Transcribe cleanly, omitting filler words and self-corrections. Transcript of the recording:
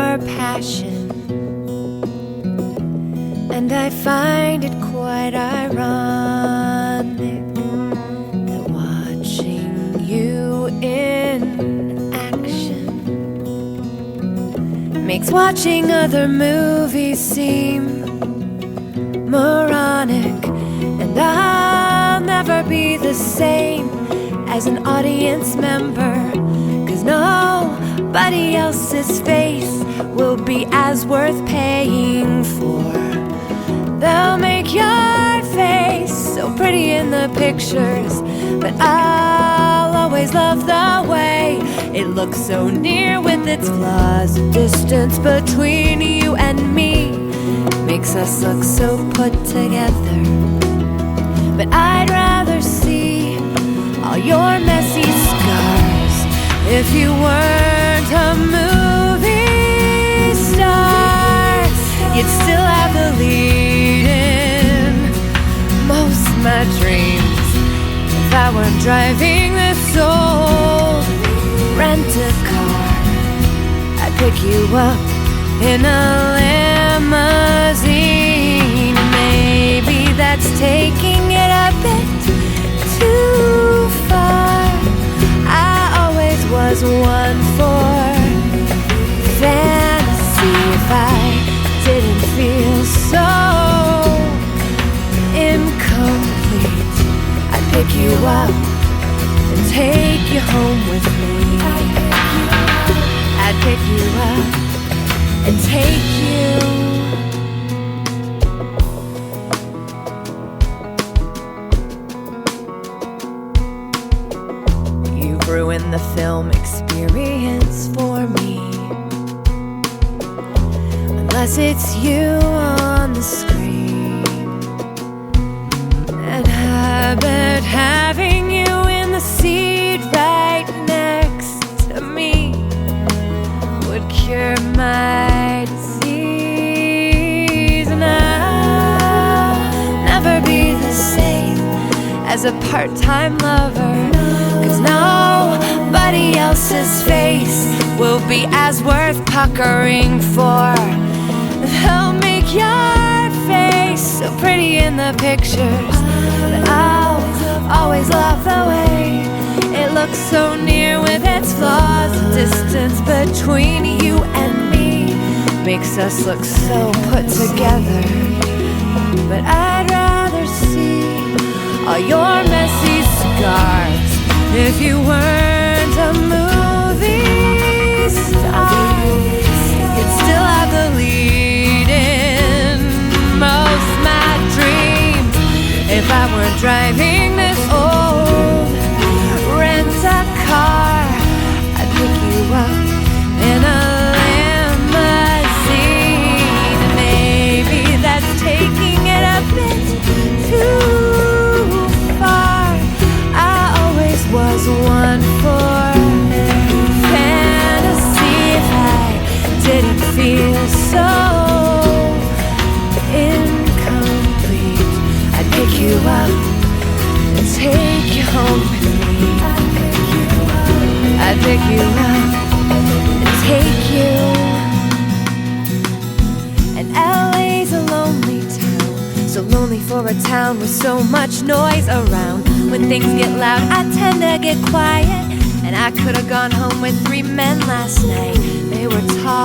your passion, and I find it quite ironic that watching you in action makes watching other movies seem moronic. And I'll never be the same as an audience member, 'cause nobody else's face will be as worth paying for. They'll make your face so pretty in the pictures, but I'll always love the way it looks so near with its flaws. The distance between you and me makes us look so put together, but I'd rather see all your messy scars if you weren't a movie star. You'd still have the lead in most of my dreams. If I weren't driving this old rent-a-car, I'd pick you up in a limousine. Maybe that's taking it a bit too far. I always was one for fantasy. If I didn't feel so incomplete, I'd pick you up and take you home with me. I'd pick you up and take you. You've ruined the film experience for me, unless it's you on the screen. And habit having you in the seat right next to me would cure my disease. And I'll never be the same as a part-time lover, 'cause nobody else's face will be as worth puckering for. They'll make your face so pretty in the pictures, but I'll always love the way it looks so near with its flaws. The distance between you and me makes us look so put together, but I'd rather see all your messy scars if you weren't a movie star. You'd still have the lead in most of my dreams. If I weren't driving this old rent-a-car, I'd pick you up in a limousine. And maybe that's taking it a bit too far. I always was one for fantasy. If I didn't feel so incomplete, I'd pick you up and take you home with me. I'd pick you up and take you. And LA's a lonely town, so lonely for a town with so much noise around. When things get loud, I tend to get quiet. And I could have gone home with 3 men last night. They were tall